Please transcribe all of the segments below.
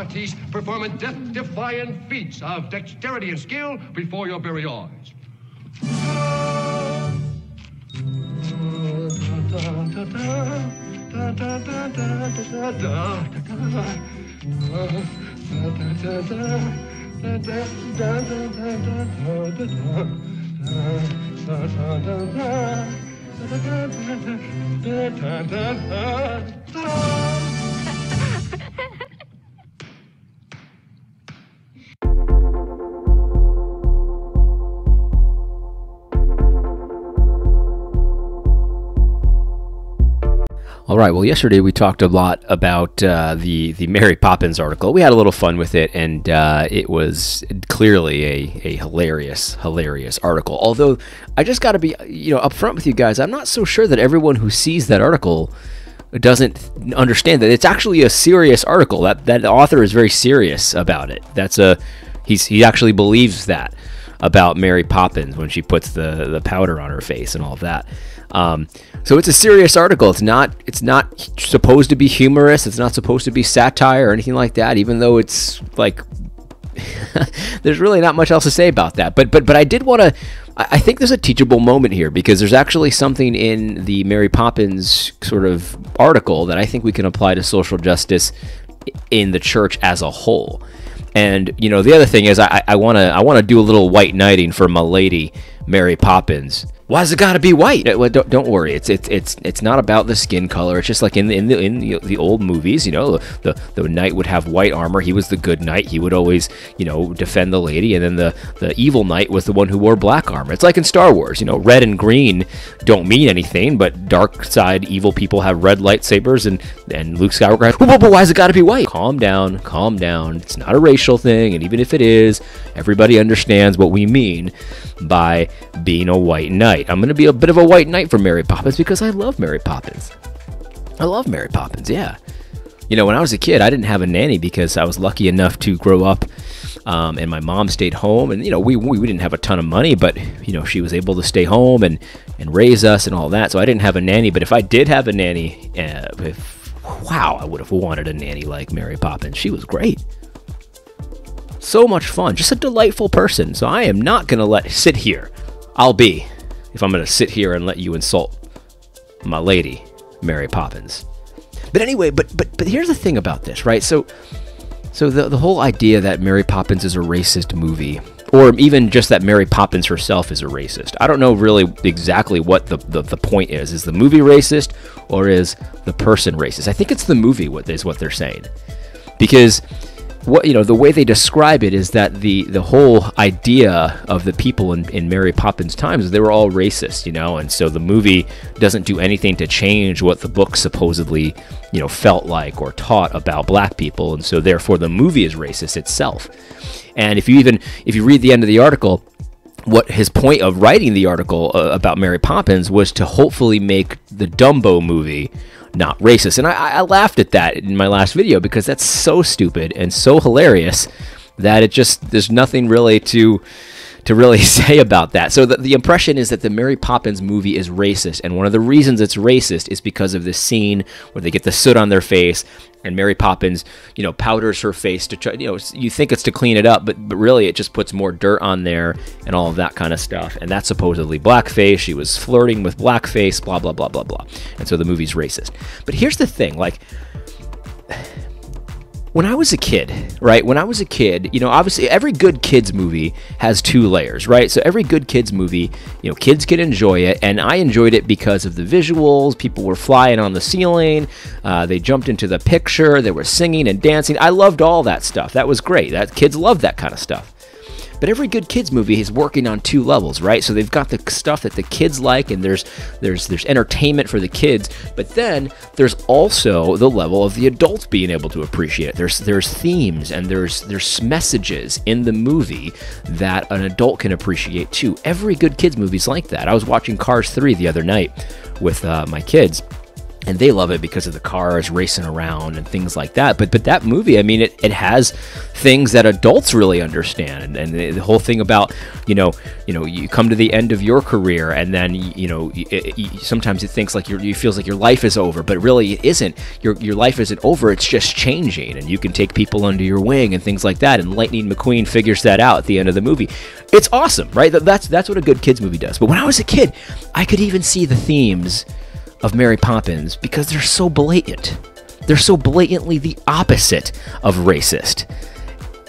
artiste performing death-defying feats of dexterity and skill before your very eyes. All right, well, yesterday we talked a lot about the Mary Poppins article. We had a little fun with it, and it was clearly a hilarious article. Although, I just got to be, upfront with you guys, I'm not so sure that everyone who sees that article doesn't understand that it's actually a serious article. That author is very serious about it. He actually believes that about Mary Poppins when she puts the powder on her face and all of that. So it's a serious article. It's not supposed to be humorous. It's not supposed to be satire or anything like that, even though it's like there's really not much else to say about that. But I did want to, I think there's a teachable moment here, because there's actually something in the Mary Poppins sort of article that I think we can apply to social justice in the church as a whole. And the other thing is I want to do a little white knighting for my lady Mary Poppins. Why's it gotta be white? Well, don't worry. It's not about the skin color. It's just like in the old movies. The knight would have white armor. He was the good knight. He would always defend the lady, and then the evil knight was the one who wore black armor. It's like in Star Wars. Red and green don't mean anything, but dark side evil people have red lightsabers, and Luke Skywalker has. But why's it gotta be white? Calm down. It's not a racial thing, and even if it is, everybody understands what we mean by being a white knight. I'm going to be a bit of a white knight for Mary Poppins because I love Mary Poppins. Yeah. When I was a kid, I didn't have a nanny because I was lucky enough to grow up, and my mom stayed home, and we didn't have a ton of money, but she was able to stay home and raise us and all that. So I didn't have a nanny, but if I did have a nanny, I would have wanted a nanny like Mary Poppins. She was great. So much fun. Just a delightful person. So I am not going to sit here. If I'm going to sit here and let you insult my lady, Mary Poppins. But anyway, but here's the thing about this, right? So the whole idea that Mary Poppins is a racist movie, or even just that Mary Poppins herself is a racist. I don't know really exactly what the point is. Is the movie racist, or is the person racist? I think it's the movie is what they're saying. Because the way they describe it is that the whole idea of the people in Mary Poppins times, they were all racist, and so the movie doesn't do anything to change what the book supposedly, felt like or taught about black people, and so therefore the movie is racist itself. And if you read the end of the article, what his point of writing the article about Mary Poppins was to hopefully make the Dumbo movie not racist. And I laughed at that in my last video because that's so stupid and so hilarious that there's nothing really to really say about that. So the impression is that the Mary Poppins movie is racist, and one of the reasons it's racist is because of this scene where they get the soot on their face, and Mary Poppins, powders her face to try, you think it's to clean it up, but really it just puts more dirt on there and all of that kind of stuff. And that's supposedly blackface. She was flirting with blackface, blah, blah, blah, blah, blah. And so the movie's racist. But here's the thing, when I was a kid, right? Obviously every good kids movie has two layers, right? So every good kids movie, kids can enjoy it, and I enjoyed it because of the visuals. People were flying on the ceiling. They jumped into the picture. They were singing and dancing. I loved all that stuff. That was great. Kids love that kind of stuff. But every good kids movie is working on two levels, right? So they've got the stuff that the kids like, and there's entertainment for the kids, but then there's also the level of the adults being able to appreciate it. There's themes and there's messages in the movie that an adult can appreciate too. Every good kids movie is like that. I was watching Cars 3 the other night with my kids. and they love it because of the cars racing around and things like that. But that movie, I mean, it has things that adults really understand, and the whole thing about you come to the end of your career, and then sometimes it thinks like you feels like your life is over, but really it isn't. Your life isn't over; it's just changing, and you can take people under your wing and things like that. And Lightning McQueen figures that out at the end of the movie. It's awesome, right? That's what a good kids movie does. But when I was a kid, I could even see the themes of Mary Poppins because they're so blatant. They're so blatantly the opposite of racist.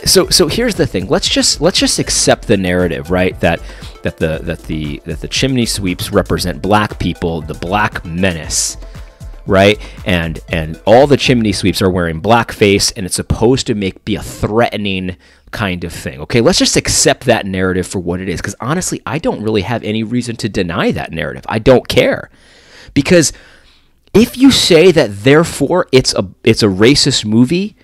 So here's the thing. Let's just accept the narrative, right? That the chimney sweeps represent black people, the black menace, right? And all the chimney sweeps are wearing blackface, and it's supposed to be a threatening kind of thing. Okay, let's just accept that narrative for what it is, because honestly, I don't really have any reason to deny that narrative. I don't care. Because if you say that therefore it's a racist movie,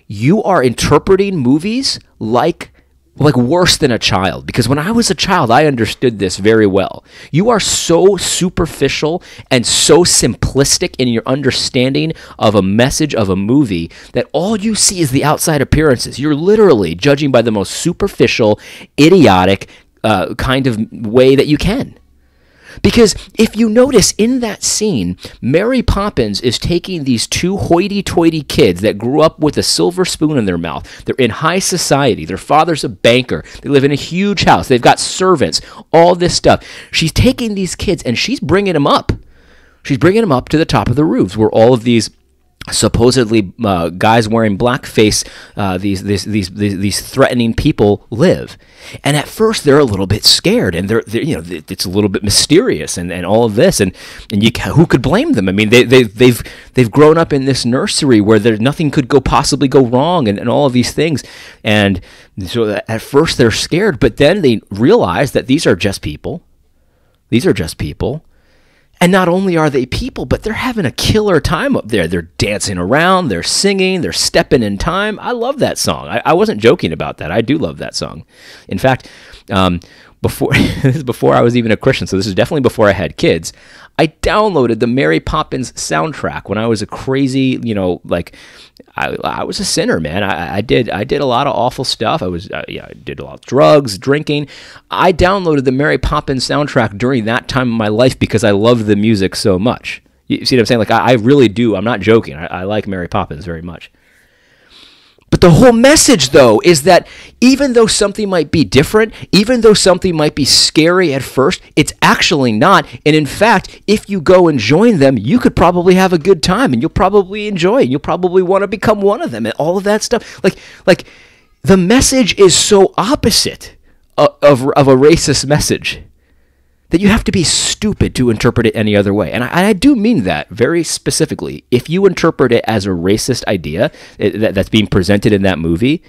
you are interpreting movies like worse than a child. Because when I was a child, I understood this very well. You are so superficial and so simplistic in your understanding of a message of a movie that all you see is the outside appearances. You're literally judging by the most superficial, idiotic kind of way that you can. Because if you notice in that scene, Mary Poppins is taking these two hoity-toity kids that grew up with a silver spoon in their mouth. They're in high society. Their father's a banker. They live in a huge house. They've got servants, all this stuff. She's taking these kids and she's bringing them up. She's bringing them up to the top of the roofs where all of these supposedly guys wearing blackface, these threatening people live. And at first they're a little bit scared, and they're it's a little bit mysterious and all of this, and who could blame them? I mean, they've grown up in this nursery where nothing could possibly go wrong, and all of these things. And so at first they're scared, but then they realize that these are just people. These are just people. And not only are they people, but they're having a killer time up there. They're dancing around, they're singing, they're stepping in time. I love that song. I wasn't joking about that. I do love that song. In fact, this is before I was even a Christian, so this is definitely before I had kids. I downloaded the Mary Poppins soundtrack when I was a crazy, I was a sinner, man. I did a lot of awful stuff. I did a lot of drugs, drinking. I downloaded the Mary Poppins soundtrack during that time of my life because I loved the music so much. You see what I'm saying? Like, I really do. I'm not joking. I like Mary Poppins very much. But the whole message, though, is that even though something might be different, even though something might be scary at first, it's actually not. And in fact, if you go and join them, you could probably have a good time, and you'll probably enjoy it. You'll probably want to become one of them and all of that stuff. Like the message is so opposite of a racist message that you have to be stupid to interpret it any other way. And I do mean that very specifically. If you interpret it as a racist idea that's being presented in that movie,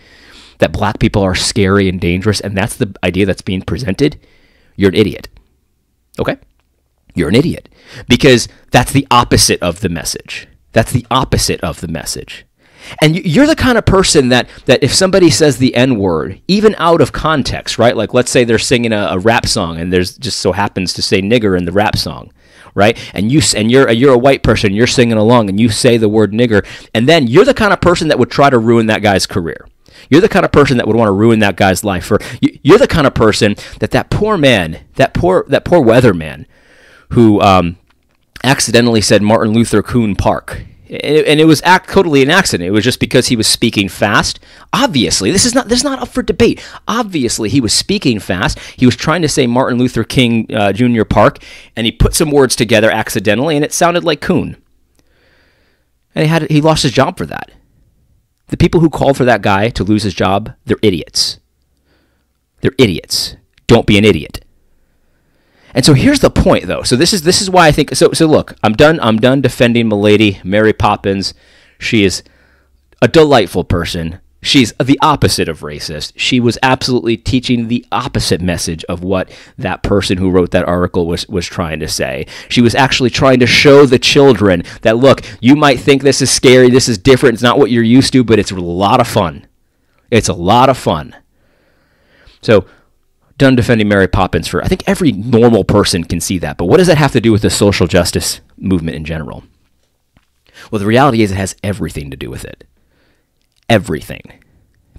that black people are scary and dangerous, and that's the idea that's being presented, you're an idiot. Okay? You're an idiot. Because that's the opposite of the message. That's the opposite of the message. And you're the kind of person that if somebody says the N-word, even out of context, right? Like, let's say they're singing a rap song and there's just so happens to say nigger in the rap song, right? And you're a white person, you're singing along and you say the word nigger, and then you're the kind of person that would try to ruin that guy's career. You're the kind of person that would want to ruin that guy's life. You're the kind of person that poor man, that poor weatherman who accidentally said Martin Luther King Park. And it was totally an accident. It was just because he was speaking fast. Obviously, this is not up for debate. Obviously, he was speaking fast. He was trying to say Martin Luther King Jr. Park, and he put some words together accidentally, and it sounded like coon. And he lost his job for that. The people who called for that guy to lose his job, they're idiots. They're idiots. Don't be an idiot. And so here's the point, though. So this is why I think. So look, I'm done defending Milady, Mary Poppins. She is a delightful person. She's the opposite of racist. She was absolutely teaching the opposite message of what that person who wrote that article was trying to say. She was actually trying to show the children that, look, you might think this is scary, this is different, it's not what you're used to, but it's a lot of fun. It's a lot of fun. So, done defending Mary Poppins I think every normal person can see that, but what does that have to do with the social justice movement in general? Well, the reality is it has everything to do with it. Everything.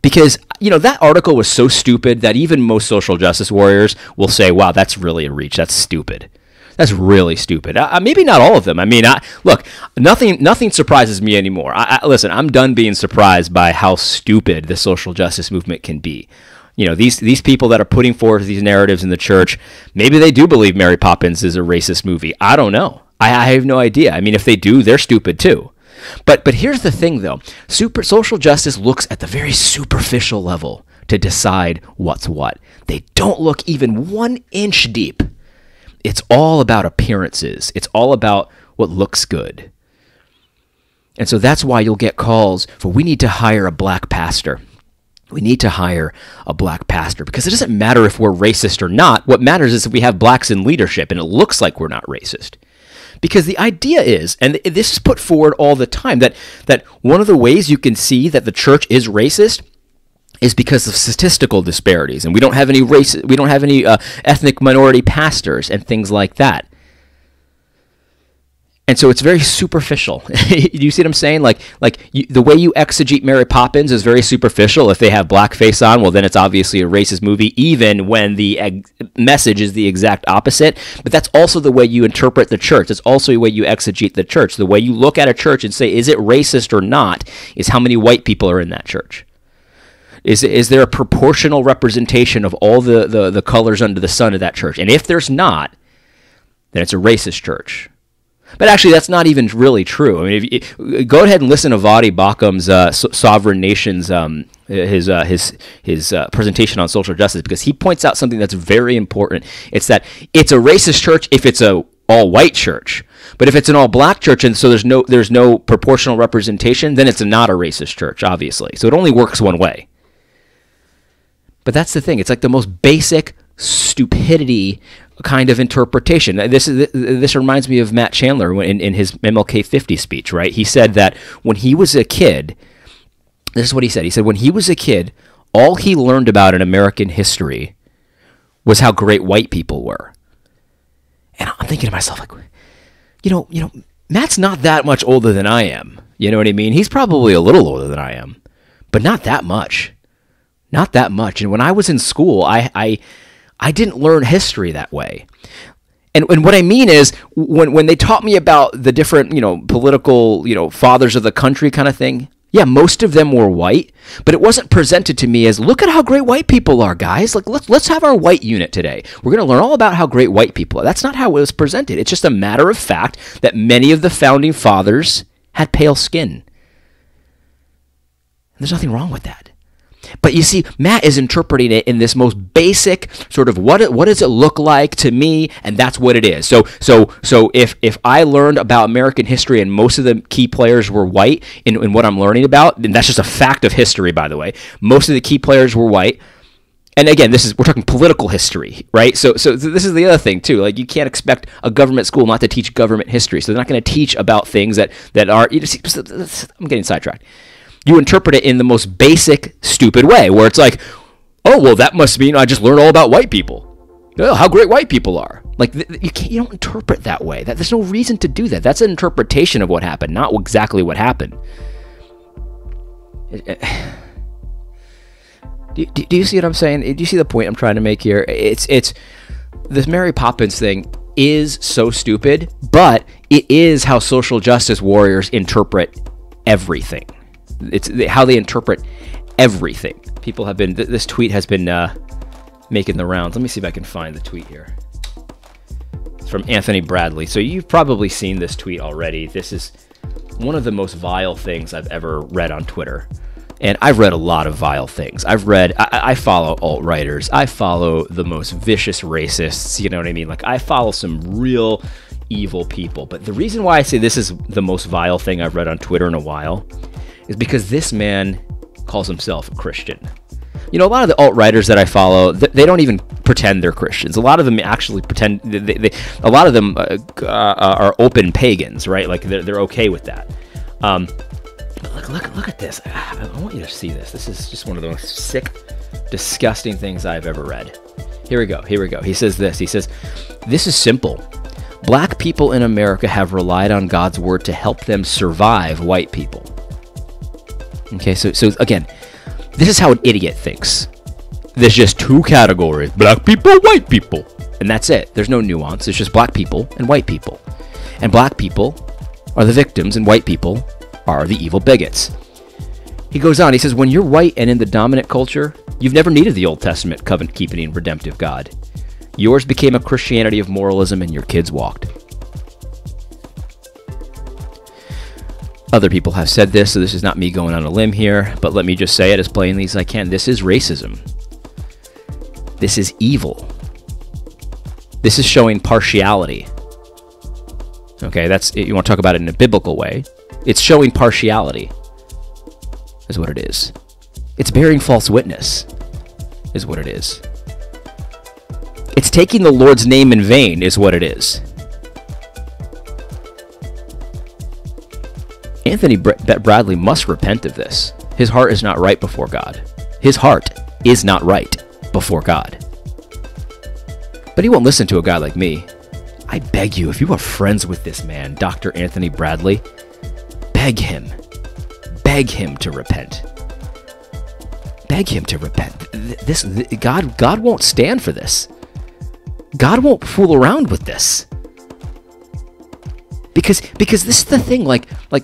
Because, that article was so stupid that even most social justice warriors will say, wow, that's really a reach. That's stupid. That's really stupid. Maybe not all of them. I mean, look, nothing surprises me anymore. Listen, I'm done being surprised by how stupid the social justice movement can be. These people that are putting forth these narratives in the church, maybe they do believe Mary Poppins is a racist movie. I don't know. I have no idea. I mean, if they do, they're stupid too. But here's the thing, though. Social justice looks at the very superficial level to decide what's what. They don't look even 1 inch deep. It's all about appearances. It's all about what looks good. And so that's why you'll get calls for, we need to hire a black pastor. We need to hire a black pastor, because it doesn't matter if we're racist or not. What matters is if we have blacks in leadership and it looks like we're not racist. Because the idea is, and this is put forward all the time, that one of the ways you can see that the church is racist is because of statistical disparities, and we don't have any ethnic minority pastors and things like that. And so it's very superficial. Do you see what I'm saying? The way you exegete Mary Poppins is very superficial. If they have blackface on, well, then it's obviously a racist movie, even when the message is the exact opposite. But that's also the way you interpret the church. It's also the way you exegete the church. The way you look at a church and say, is it racist or not, is how many white people are in that church. Is there a proportional representation of all the colors under the sun of that church? And if there's not, then it's a racist church. But actually, that's not even really true. I mean, go ahead and listen to Vadi Bakkum's Sovereign Nations, his presentation on social justice, because he points out something that's very important. It's that it's a racist church if it's a all-white church, but if it's an all-black church and so there's no proportional representation, then it's not a racist church, obviously. So it only works one way. But that's the thing. It's like the most basic stupidity kind of interpretation. This reminds me of Matt Chandler in his MLK 50 speech, right? He said that when he was a kid, this is what he said. He said when he was a kid, all he learned about in American history was how great white people were. And I'm thinking to myself, Matt's not that much older than I am. You know what I mean? He's probably a little older than I am, but not that much. Not that much. And when I was in school, I didn't learn history that way. And what I mean is, when they taught me about the different, political, fathers of the country kind of thing, yeah, most of them were white, but it wasn't presented to me as, look at how great white people are, guys. Like, let's have our white unit today. We're going to learn all about how great white people are. That's not how it was presented. It's just a matter of fact that many of the founding fathers had pale skin. And there's nothing wrong with that. But you see, Matt is interpreting it in this most basic sort of what does it look like to me, and that's what it is. So if I learned about American history and most of the key players were white in what I'm learning about, and that's just a fact of history, by the way, most of the key players were white. And again, we're talking political history, right? So this is the other thing too. Like, you can't expect a government school not to teach government history. So they're not going to teach about things that are. I'm getting sidetracked. You interpret it in the most basic, stupid way, where it's like, oh, well, that must mean I just learned all about white people. Oh, how great white people are. Like, you don't interpret that way. There's no reason to do that. That's an interpretation of what happened, not exactly what happened. Do you see what I'm saying? Do you see the point I'm trying to make here? It's this Mary Poppins thing is so stupid, but it is how social justice warriors interpret everything. It's how they interpret everything. People have been, this tweet has been making the rounds. Let me see if I can find the tweet here. It's from Anthony Bradley. So you've probably seen this tweet already. This is one of the most vile things I've ever read on Twitter. And I've read a lot of vile things. I follow alt-writers. I follow the most vicious racists. You know what I mean? Like, I follow some real evil people. But the reason why I say this is the most vile thing I've read on Twitter in a while is because this man calls himself a Christian. A lot of the alt-writers that I follow, they don't even pretend they're Christians. A lot of them actually pretend, a lot of them are open pagans, right? Like, they're okay with that. Look at this. I want you to see this. This is just one of the most sick, disgusting things I've ever read. Here we go. He says this. He says, "This is simple. Black people in America have relied on God's word to help them survive white people. Okay, so again, this is how an idiot thinks. There's just two categories, black people, white people. And that's it. There's no nuance. It's just black people and white people. And black people are the victims and white people are the evil bigots. He goes on, he says, when you're white and in the dominant culture, you've never needed the Old Testament covenant-keeping and redemptive God. Yours became a Christianity of moralism and your kids walked. Other people have said this, so this is not me going on a limb here, but let me just say it as plainly as I can. This is racism. This is evil. This is showing partiality. Okay, you want to talk about it in a biblical way. It's showing partiality, is what it is. It's bearing false witness, is what it is. It's taking the Lord's name in vain, is what it is. Anthony Bradley must repent of this. His heart is not right before God. His heart is not right before God. But he won't listen to a guy like me. I beg you, if you are friends with this man, Dr. Anthony Bradley, beg him to repent. Beg him to repent. God won't stand for this. God won't fool around with this. Because this is the thing,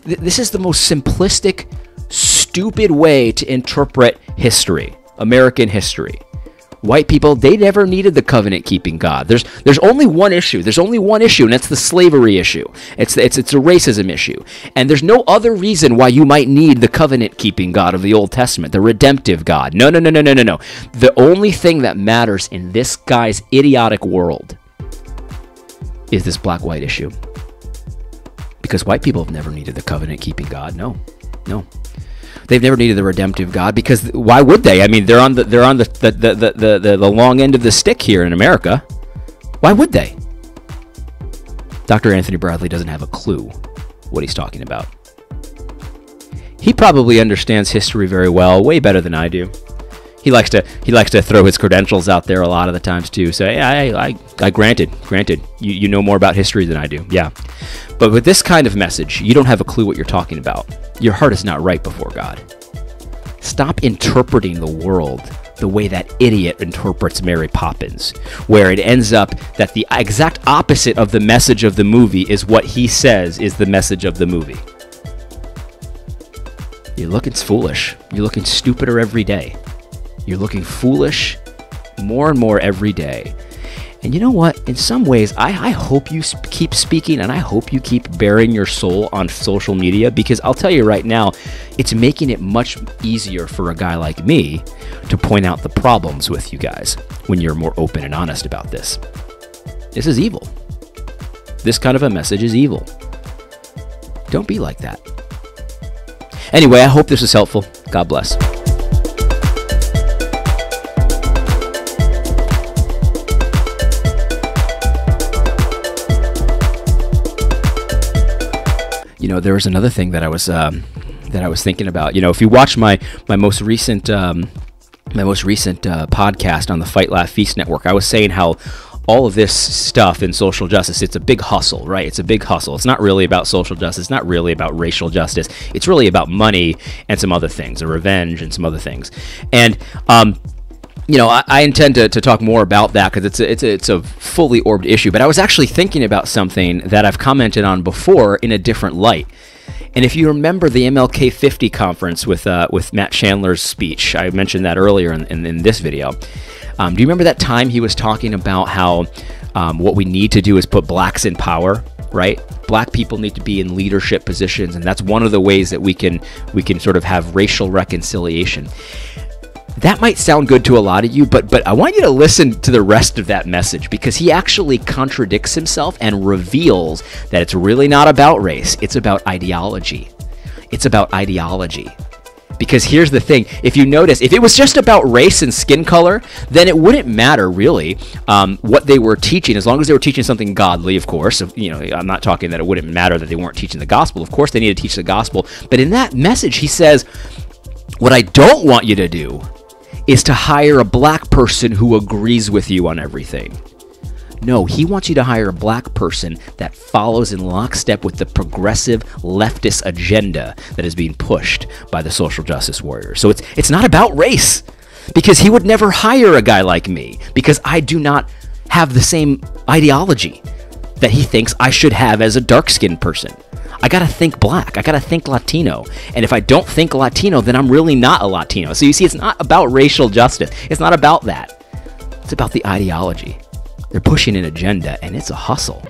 this is the most simplistic, stupid way to interpret history, American history. White people, they never needed the covenant-keeping God. There's only one issue. There's only one issue, and that's the slavery issue. It's a racism issue. And there's no other reason why you might need the covenant-keeping God of the Old Testament, the redemptive God. No. The only thing that matters in this guy's idiotic world is this black-white issue. Because white people have never needed the covenant-keeping God. No. They've never needed the redemptive God, because why would they? I mean, they're on the long end of the stick here in America. Why would they? Dr. Anthony Bradley doesn't have a clue what he's talking about. He probably understands history very well, way better than I do. He likes to throw his credentials out there a lot of the times too. Say, I granted, you know more about history than I do. Yeah. But with this kind of message, you don't have a clue what you're talking about. Your heart is not right before God. Stop interpreting the world the way that idiot interprets Mary Poppins, where it ends up that the exact opposite of the message of the movie is what he says is the message of the movie. You're looking foolish. You're looking stupider every day. You're looking foolish more and more every day. And you know what? In some ways, I hope you keep speaking, and I hope you keep bearing your soul on social media, because I'll tell you right now, it's making it much easier for a guy like me to point out the problems with you guys when you're more open and honest about this. This is evil. This kind of a message is evil. Don't be like that. Anyway, I hope this was helpful. God bless. You know, there was another thing that I was thinking about. You know, if you watch my most recent podcast on the Fight Laugh Feast Network, I was saying how all of this stuff in social justice, it's a big hustle, right? It's a big hustle. It's not really about social justice. It's not really about racial justice. It's really about money and some other things, or revenge and some other things. And you know, I intend to talk more about that, because it's a fully orbed issue. But I was actually thinking about something that I've commented on before in a different light. And if you remember the MLK 50 conference with Matt Chandler's speech, I mentioned that earlier in this video. Do you remember that time he was talking about how what we need to do is put blacks in power, right? Black people need to be in leadership positions, and that's one of the ways that we can sort of have racial reconciliation. That might sound good to a lot of you, but I want you to listen to the rest of that message, because he actually contradicts himself and reveals that it's really not about race. It's about ideology. It's about ideology. Because here's the thing, if you notice, if it was just about race and skin color, then it wouldn't matter really what they were teaching, as long as they were teaching something godly, of course. You know, I'm not talking that it wouldn't matter that they weren't teaching the gospel. Of course they need to teach the gospel. But in that message, he says, what I don't want you to do is to hire a black person who agrees with you on everything. No, he wants you to hire a black person that follows in lockstep with the progressive leftist agenda that is being pushed by the social justice warriors. So it's not about race, because he would never hire a guy like me, because I do not have the same ideology that he thinks I should have as a dark-skinned person. I gotta think black. I gotta think Latino. And if I don't think Latino, then I'm really not a Latino. So you see, it's not about racial justice. It's not about that. It's about the ideology. They're pushing an agenda, and it's a hustle.